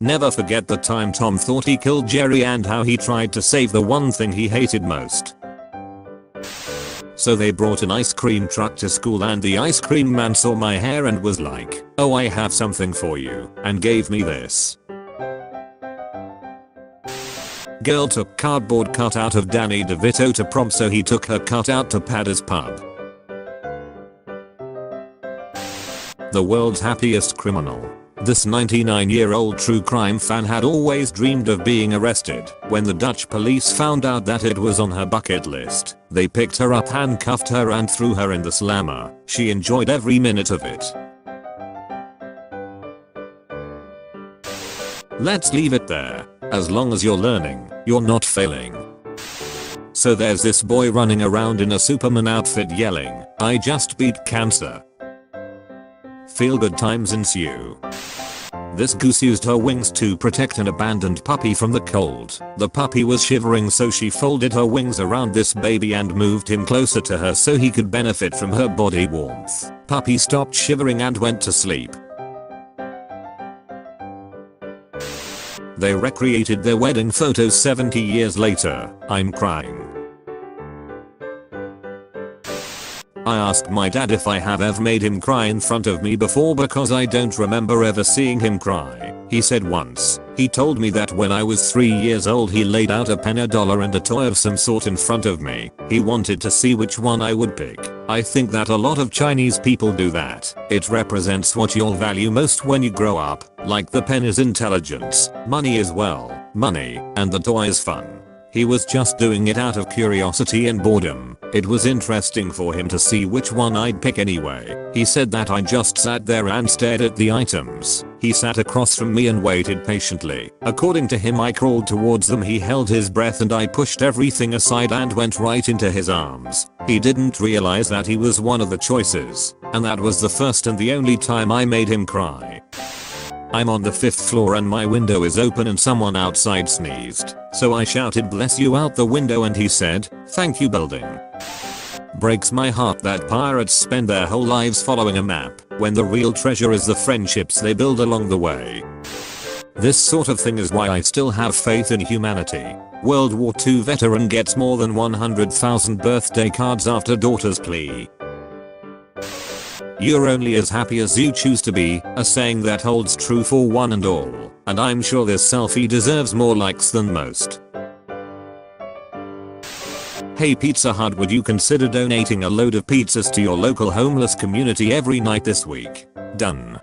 Never forget the time Tom thought he killed Jerry and how he tried to save the one thing he hated most. So they brought an ice cream truck to school and the ice cream man saw my hair and was like, "Oh, I have something for you," and gave me this. Girl took cardboard cutout of Danny DeVito to prom, so he took her cutout to Paddy's pub. The world's happiest criminal. This 99-year-old true crime fan had always dreamed of being arrested. When the Dutch police found out that it was on her bucket list, they picked her up, handcuffed her and threw her in the slammer. She enjoyed every minute of it. Let's leave it there. As long as you're learning, you're not failing. So there's this boy running around in a Superman outfit yelling, "I just beat cancer." Feel good times ensue. This goose used her wings to protect an abandoned puppy from the cold. The puppy was shivering, so she folded her wings around this baby and moved him closer to her so he could benefit from her body warmth. Puppy stopped shivering and went to sleep. They recreated their wedding photos 70 years later. I'm crying. I asked my dad if I have ever made him cry in front of me before because I don't remember ever seeing him cry. He said once. He told me that when I was 3 years old he laid out a pen, a dollar and a toy of some sort in front of me. He wanted to see which one I would pick. I think that a lot of Chinese people do that. It represents what you'll value most when you grow up. Like the pen is intelligence, money is money, and the toy is fun. He was just doing it out of curiosity and boredom. It was interesting for him to see which one I'd pick anyway. He said that I just sat there and stared at the items. He sat across from me and waited patiently. According to him, I crawled towards them, he held his breath, and I pushed everything aside and went right into his arms. He didn't realize that he was one of the choices, and that was the first and the only time I made him cry. I'm on the 5th floor and my window is open and someone outside sneezed. So I shouted "bless you" out the window and he said, "Thank you, building." Breaks my heart that pirates spend their whole lives following a map, when the real treasure is the friendships they build along the way. This sort of thing is why I still have faith in humanity. World War II veteran gets more than 100,000 birthday cards after daughter's plea. You're only as happy as you choose to be, a saying that holds true for one and all, and I'm sure this selfie deserves more likes than most. Hey Pizza Hut, would you consider donating a load of pizzas to your local homeless community every night this week? Done.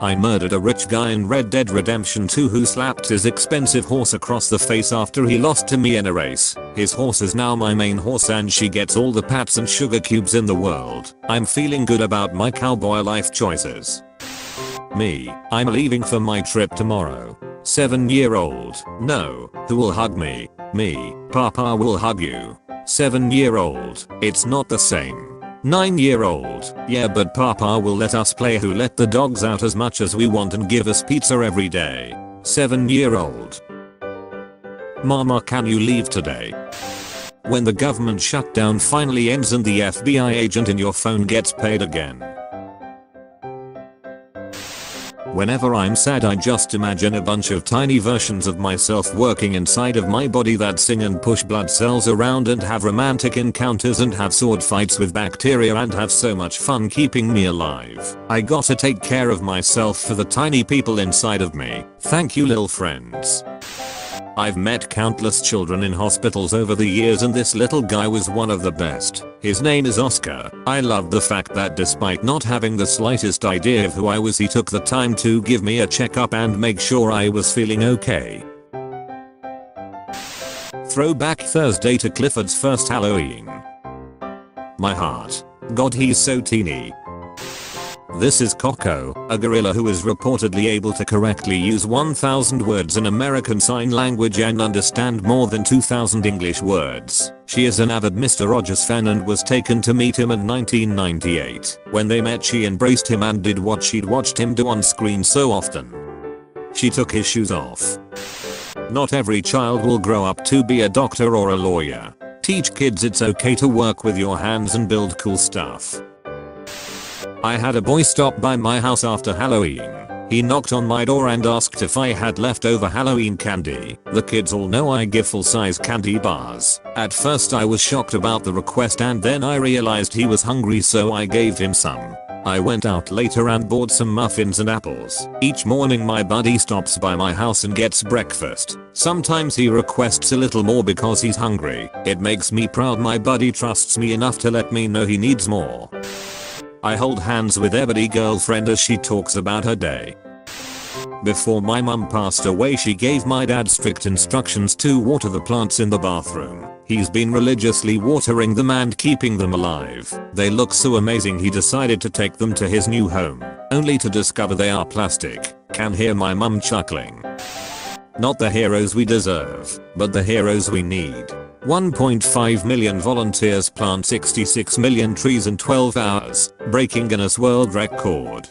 I murdered a rich guy in Red Dead Redemption 2 who slapped his expensive horse across the face after he lost to me in a race. His horse is now my main horse and she gets all the pats and sugar cubes in the world. I'm feeling good about my cowboy life choices. Me, I'm leaving for my trip tomorrow. 7-year-old, no, who will hug me? Me, Papa will hug you. 7-year-old, it's not the same. 9-year-old, yeah, but Papa will let us play Who Let the Dogs Out as much as we want and give us pizza every day. 7-year-old. Mama, can you leave today? When the government shutdown finally ends and the FBI agent in your phone gets paid again. Whenever I'm sad, I just imagine a bunch of tiny versions of myself working inside of my body that sing and push blood cells around and have romantic encounters and have sword fights with bacteria and have so much fun keeping me alive. I gotta take care of myself for the tiny people inside of me. Thank you, little friends. I've met countless children in hospitals over the years and this little guy was one of the best. His name is Oscar. I love the fact that despite not having the slightest idea of who I was, he took the time to give me a checkup and make sure I was feeling okay. Throwback Thursday to Clifford's first Halloween. My heart. God, he's so teeny. This is Coco, a gorilla who is reportedly able to correctly use 1,000 words in American Sign Language and understand more than 2,000 English words. She is an avid Mr. Rogers fan and was taken to meet him in 1998. When they met, she embraced him and did what she'd watched him do on screen so often. She took his shoes off. Not every child will grow up to be a doctor or a lawyer. Teach kids it's okay to work with your hands and build cool stuff. I had a boy stop by my house after Halloween. He knocked on my door and asked if I had leftover Halloween candy. The kids all know I give full-size candy bars. At first I was shocked about the request and then I realized he was hungry, so I gave him some. I went out later and bought some muffins and apples. Each morning my buddy stops by my house and gets breakfast. Sometimes he requests a little more because he's hungry. It makes me proud my buddy trusts me enough to let me know he needs more. I hold hands with every girlfriend as she talks about her day. Before my mum passed away, she gave my dad strict instructions to water the plants in the bathroom. He's been religiously watering them and keeping them alive. They look so amazing he decided to take them to his new home, only to discover they are plastic. Can hear my mum chuckling. Not the heroes we deserve, but the heroes we need. 1.5 million volunteers plant 66 million trees in 12 hours, breaking Guinness World Record.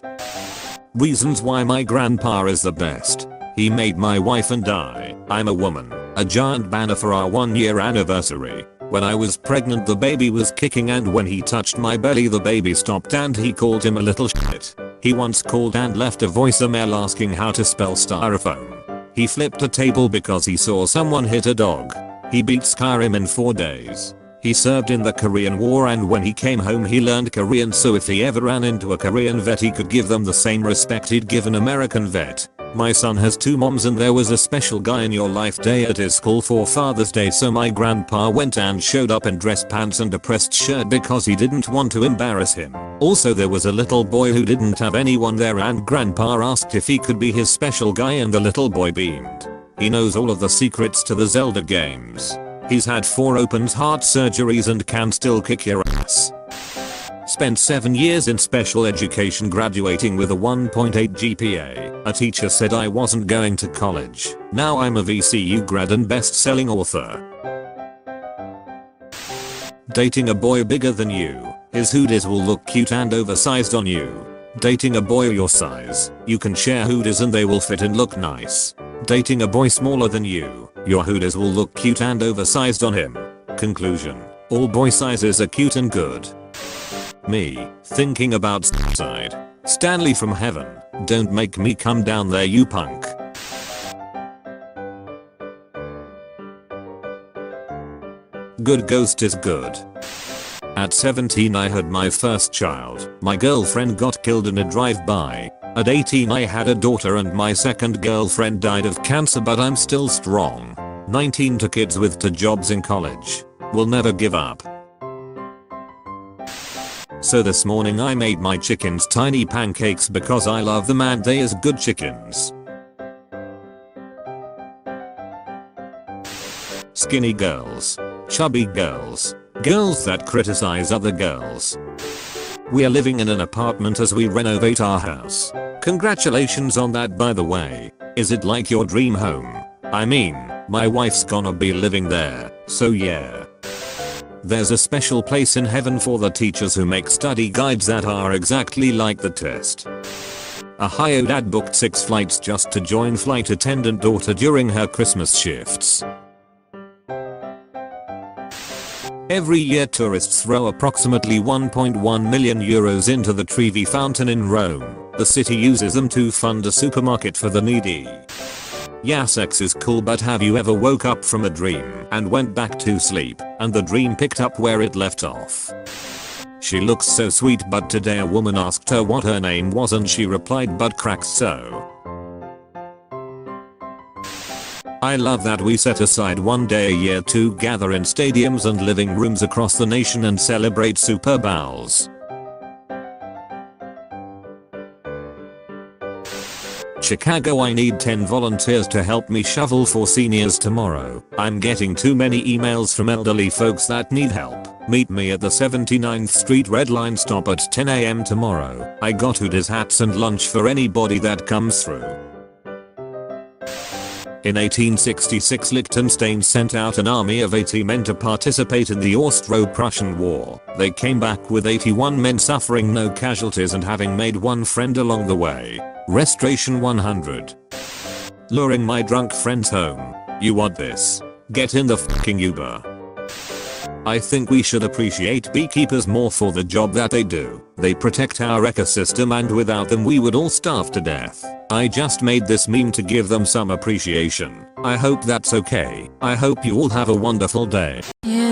Reasons why my grandpa is the best. He made my wife and I'm a woman, a giant banner for our 1-year anniversary. When I was pregnant the baby was kicking, and when he touched my belly the baby stopped, and he called him a little shit. He once called and left a voicemail asking how to spell styrofoam. He flipped a table because he saw someone hit a dog. He beat Skyrim in 4 days. He served in the Korean War, and when he came home he learned Korean, so if he ever ran into a Korean vet he could give them the same respect he'd give an American vet. My son has 2 moms, and there was a special guy in your life day at his school for Father's Day, so my grandpa went and showed up in dress pants and a pressed shirt because he didn't want to embarrass him. Also there was a little boy who didn't have anyone there, and grandpa asked if he could be his special guy, and the little boy beamed. He knows all of the secrets to the Zelda games. He's had 4 open heart surgeries and can still kick your ass. Spent 7 years in special education, graduating with a 1.8 GPA. A teacher said I wasn't going to college. Now I'm a VCU grad and best-selling author. Dating a boy bigger than you. His hoodies will look cute and oversized on you. Dating a boy your size. You can share hoodies and they will fit and look nice. Dating a boy smaller than you. Your hoodies will look cute and oversized on him. Conclusion. All boy sizes are cute and good. Me, thinking about suicide. Stanley from heaven, don't make me come down there, you punk. Good ghost is good. At 17 I had my first child. My girlfriend got killed in a drive-by. At 18 I had a daughter and my second girlfriend died of cancer, but I'm still strong. 19 to kids with 2 jobs in college. Will never give up. So this morning I made my chickens tiny pancakes because I love them and they is good chickens. Skinny girls. Chubby girls. Girls that criticize other girls. We are living in an apartment as we renovate our house. Congratulations on that, by the way. Is it like your dream home? I mean, my wife's gonna be living there, so yeah. There's a special place in heaven for the teachers who make study guides that are exactly like the test. Ohio dad booked 6 flights just to join flight attendant daughter during her Christmas shifts. Every year tourists throw approximately 1.1 million euros into the Trevi fountain in Rome. The city uses them to fund a supermarket for the needy. Yeah, sex is cool, but have you ever woke up from a dream and went back to sleep and the dream picked up where it left off? She looks so sweet, but today a woman asked her what her name was and she replied butt cracks. So I love that we set aside one day a year to gather in stadiums and living rooms across the nation and celebrate Super Bowls. Chicago, I need 10 volunteers to help me shovel for seniors tomorrow. I'm getting too many emails from elderly folks that need help. Meet me at the 79th Street Red Line stop at 10 AM tomorrow. I got hoodies, hats and lunch for anybody that comes through. In 1866 Liechtenstein sent out an army of 80 men to participate in the Austro-Prussian War. They came back with 81 men, suffering no casualties and having made 1 friend along the way. Restoration 100. Luring my drunk friends home. You want this? Get in the fucking Uber. I think we should appreciate beekeepers more for the job that they do. They protect our ecosystem and without them we would all starve to death. I just made this meme to give them some appreciation. I hope that's okay. I hope you all have a wonderful day. Yeah.